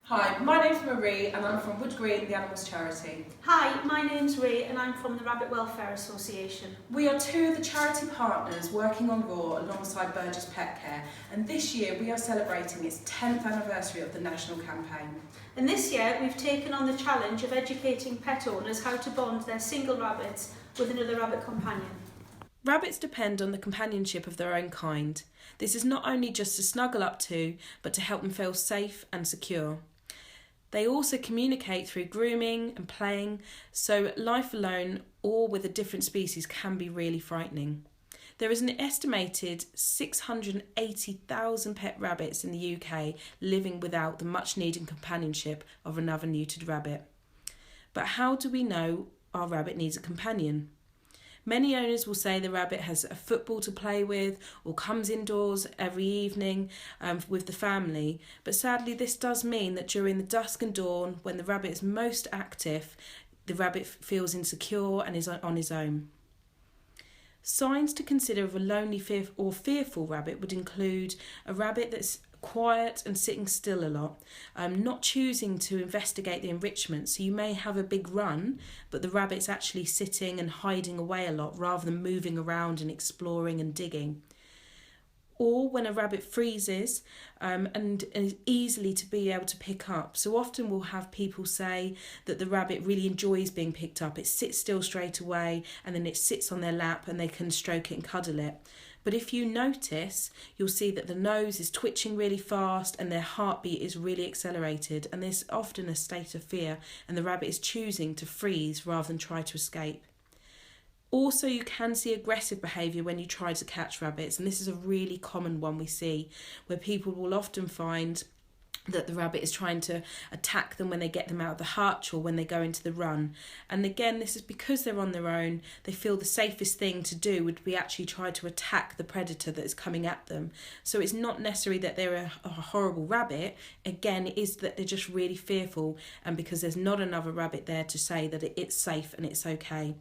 Hi, my name's Marie and I'm from Wood Green, the Animals Charity. Hi, my name's Ray and I'm from the Rabbit Welfare Association. We are two of the charity partners working on Raw alongside Burgess Pet Care, and this year we are celebrating its 10th anniversary of the national campaign. And this year we've taken on the challenge of educating pet owners how to bond their single rabbits with another rabbit companion. Rabbits depend on the companionship of their own kind. This is not only just to snuggle up to, but to help them feel safe and secure. They also communicate through grooming and playing, so life alone or with a different species can be really frightening. There is an estimated 680,000 pet rabbits in the UK living without the much needed companionship of another neutered rabbit. But how do we know our rabbit needs a companion? Many owners will say the rabbit has a football to play with or comes indoors every evening with the family, but sadly this does mean that during the dusk and dawn, when the rabbit is most active, the rabbit feels insecure and is on his own. Signs to consider of a lonely or fearful rabbit would include a rabbit that's quiet and sitting still a lot, not choosing to investigate the enrichment. So you may have a big run, but the rabbit's actually sitting and hiding away a lot rather than moving around and exploring and digging. Or when a rabbit freezes and is easily to be able to pick up. So often we'll have people say that the rabbit really enjoys being picked up. It sits still straight away and then it sits on their lap and they can stroke it and cuddle it. But if you notice, you'll see that the nose is twitching really fast and their heartbeat is really accelerated, and there's often a state of fear and the rabbit is choosing to freeze rather than try to escape. Also, you can see aggressive behaviour when you try to catch rabbits, and this is a really common one we see, where people will often find that the rabbit is trying to attack them when they get them out of the hutch or when they go into the run. And again, this is because they're on their own. They feel the safest thing to do would be actually try to attack the predator that is coming at them. So it's not necessarily that they're a horrible rabbit. Again, it is that they're just really fearful, and because there's not another rabbit there to say that it's safe and it's okay.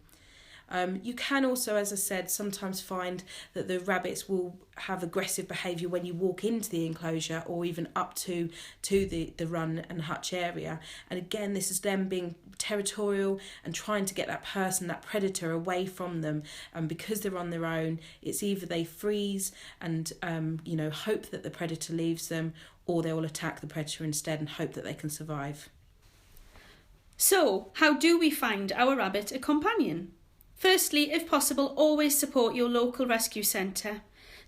You can also, as I said, sometimes find that the rabbits will have aggressive behaviour when you walk into the enclosure or even up to the run and hutch area. And again, this is them being territorial and trying to get that person, that predator, away from them. And because they're on their own, it's either they freeze and hope that the predator leaves them, or they will attack the predator instead and hope that they can survive. So, how do we find our rabbit a companion? Firstly, if possible, always support your local rescue centre.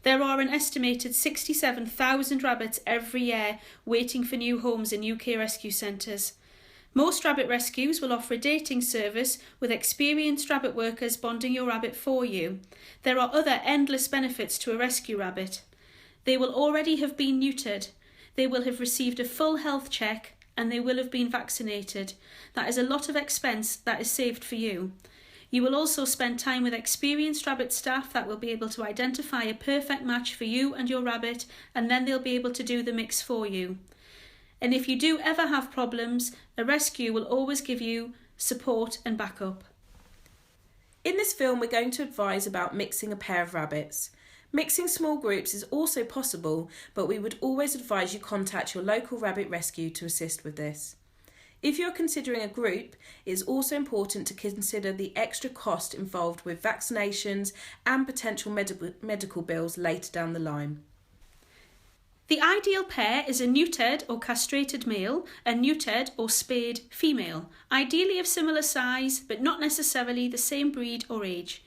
There are an estimated 67,000 rabbits every year waiting for new homes in UK rescue centres. Most rabbit rescues will offer a dating service with experienced rabbit workers bonding your rabbit for you. There are other endless benefits to a rescue rabbit. They will already have been neutered. They will have received a full health check and they will have been vaccinated. That is a lot of expense that is saved for you. You will also spend time with experienced rabbit staff that will be able to identify a perfect match for you and your rabbit, and then they'll be able to do the mix for you. And if you do ever have problems, a rescue will always give you support and backup. In this film, we're going to advise about mixing a pair of rabbits. Mixing small groups is also possible, but we would always advise you contact your local rabbit rescue to assist with this. If you're considering a group, it is also important to consider the extra cost involved with vaccinations and potential medical bills later down the line. The ideal pair is a neutered or castrated male and neutered or spayed female, ideally of similar size but not necessarily the same breed or age.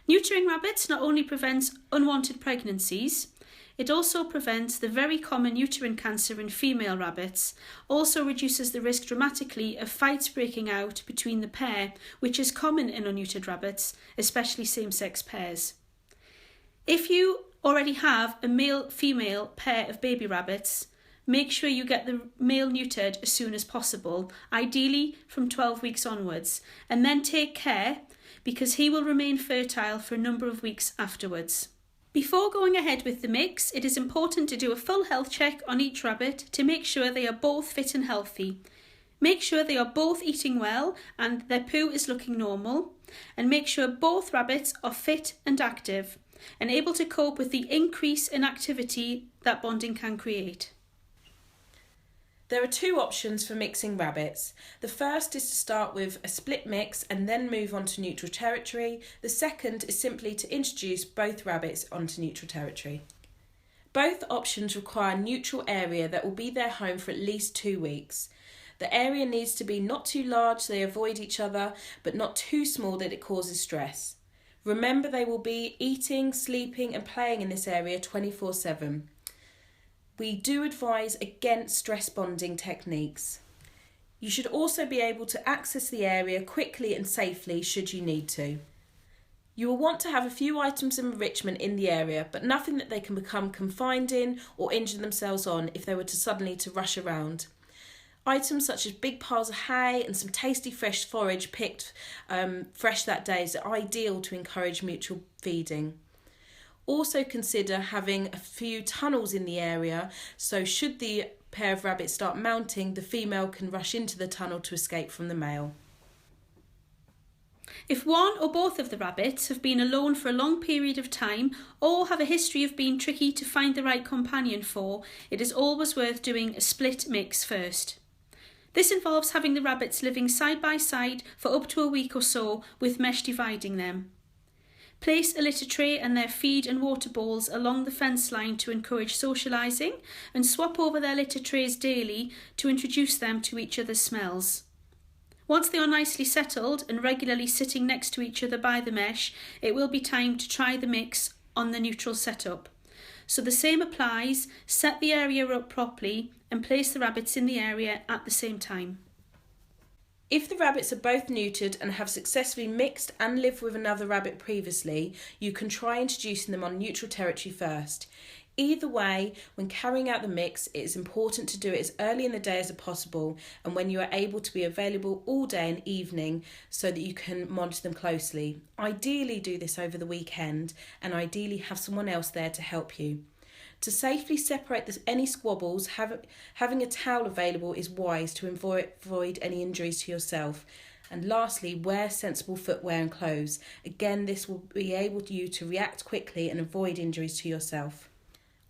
Neutering rabbits not only prevents unwanted pregnancies, it also prevents the very common uterine cancer in female rabbits, also reduces the risk dramatically of fights breaking out between the pair, which is common in unneutered rabbits, especially same-sex pairs. If you already have a male-female pair of baby rabbits, make sure you get the male neutered as soon as possible, ideally from 12 weeks onwards, and then take care because he will remain fertile for a number of weeks afterwards. Before going ahead with the mix, it is important to do a full health check on each rabbit to make sure they are both fit and healthy. Make sure they are both eating well and their poo is looking normal, and make sure both rabbits are fit and active and able to cope with the increase in activity that bonding can create. There are two options for mixing rabbits. The first is to start with a split mix and then move on to neutral territory. The second is simply to introduce both rabbits onto neutral territory. Both options require a neutral area that will be their home for at least 2 weeks. The area needs to be not too large so they avoid each other, but not too small that it causes stress. Remember, they will be eating, sleeping and playing in this area 24/7. We do advise against stress bonding techniques. You should also be able to access the area quickly and safely should you need to. You will want to have a few items of enrichment in the area, but nothing that they can become confined in or injure themselves on if they were to suddenly rush around. Items such as big piles of hay and some tasty fresh forage picked fresh that day is ideal to encourage mutual feeding. Also consider having a few tunnels in the area, so should the pair of rabbits start mounting, the female can rush into the tunnel to escape from the male. If one or both of the rabbits have been alone for a long period of time or have a history of being tricky to find the right companion for, it is always worth doing a split mix first. This involves having the rabbits living side by side for up to a week or so with mesh dividing them. Place a litter tray and their feed and water bowls along the fence line to encourage socialising, and swap over their litter trays daily to introduce them to each other's smells. Once they are nicely settled and regularly sitting next to each other by the mesh, it will be time to try the mix on the neutral setup. So the same applies, set the area up properly and place the rabbits in the area at the same time. If the rabbits are both neutered and have successfully mixed and lived with another rabbit previously, you can try introducing them on neutral territory first. Either way, when carrying out the mix, it is important to do it as early in the day as possible and when you are able to be available all day and evening so that you can monitor them closely. Ideally do this over the weekend and ideally have someone else there to help you. To safely separate any squabbles, having a towel available is wise to avoid any injuries to yourself. And lastly, wear sensible footwear and clothes. Again, this will be able you to react quickly and avoid injuries to yourself.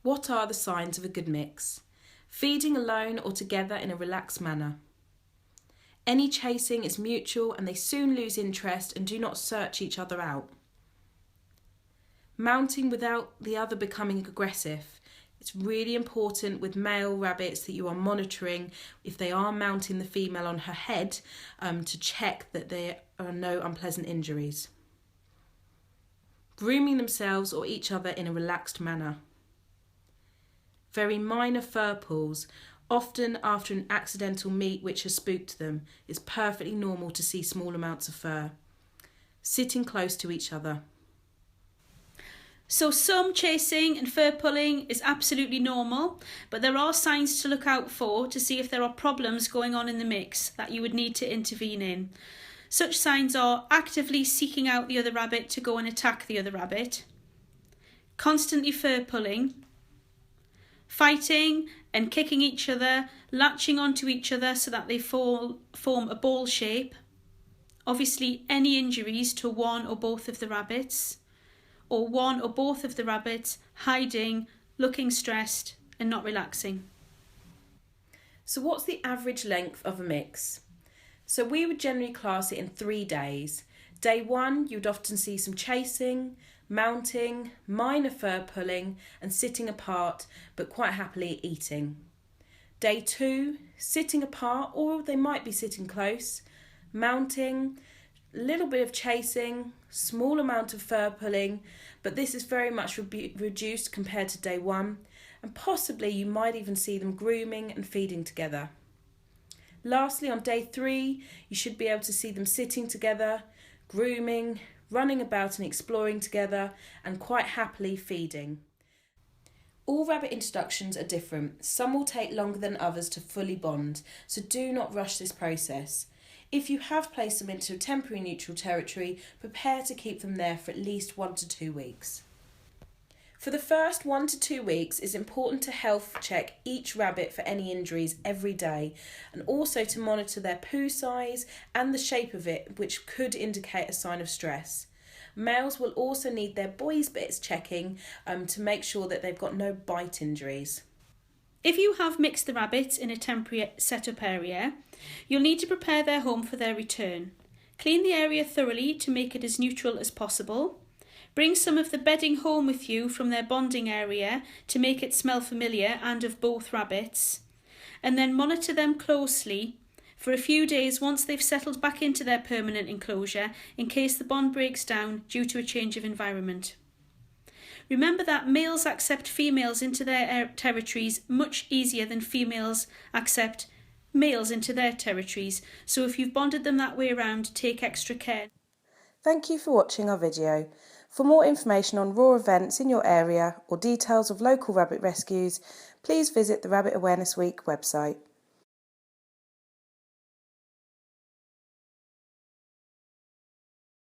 What are the signs of a good mix? Feeding alone or together in a relaxed manner. Any chasing is mutual and they soon lose interest and do not search each other out. Mounting without the other becoming aggressive. It's really important with male rabbits that you are monitoring if they are mounting the female on her head to check that there are no unpleasant injuries. Grooming themselves or each other in a relaxed manner. Very minor fur pulls, often after an accidental meet which has spooked them. It's perfectly normal to see small amounts of fur. Sitting close to each other. So some chasing and fur pulling is absolutely normal, but there are signs to look out for to see if there are problems going on in the mix that you would need to intervene in. Such signs are actively seeking out the other rabbit to go and attack the other rabbit, constantly fur pulling, fighting and kicking each other, latching onto each other so that they form a ball shape, obviously any injuries to one or both of the rabbits, or one or both of the rabbits hiding, looking stressed and not relaxing. So what's the average length of a mix? So we would generally class it in 3 days. Day 1, you'd often see some chasing, mounting, minor fur pulling and sitting apart, but quite happily eating. Day 2, sitting apart or they might be sitting close, mounting, a little bit of chasing, small amount of fur pulling, but this is very much reduced compared to day 1, and possibly you might even see them grooming and feeding together. Lastly, on day 3, you should be able to see them sitting together, grooming, running about and exploring together, and quite happily feeding. All rabbit introductions are different. Some will take longer than others to fully bond, so do not rush this process. If you have placed them into a temporary neutral territory, prepare to keep them there for at least 1 to 2 weeks. For the first 1 to 2 weeks, it's important to health check each rabbit for any injuries every day, and also to monitor their poo size and the shape of it, which could indicate a sign of stress. Males will also need their boys' bits checking to make sure that they've got no bite injuries. If you have mixed the rabbits in a temporary set-up area, you'll need to prepare their home for their return. Clean the area thoroughly to make it as neutral as possible. Bring some of the bedding home with you from their bonding area to make it smell familiar and of both rabbits. And then monitor them closely for a few days once they've settled back into their permanent enclosure in case the bond breaks down due to a change of environment. Remember that males accept females into their territories much easier than females accept males into their territories, so if you've bonded them that way around, take extra care. Thank you for watching our video. For more information on raw events in your area or details of local rabbit rescues, please visit the Rabbit Awareness Week website.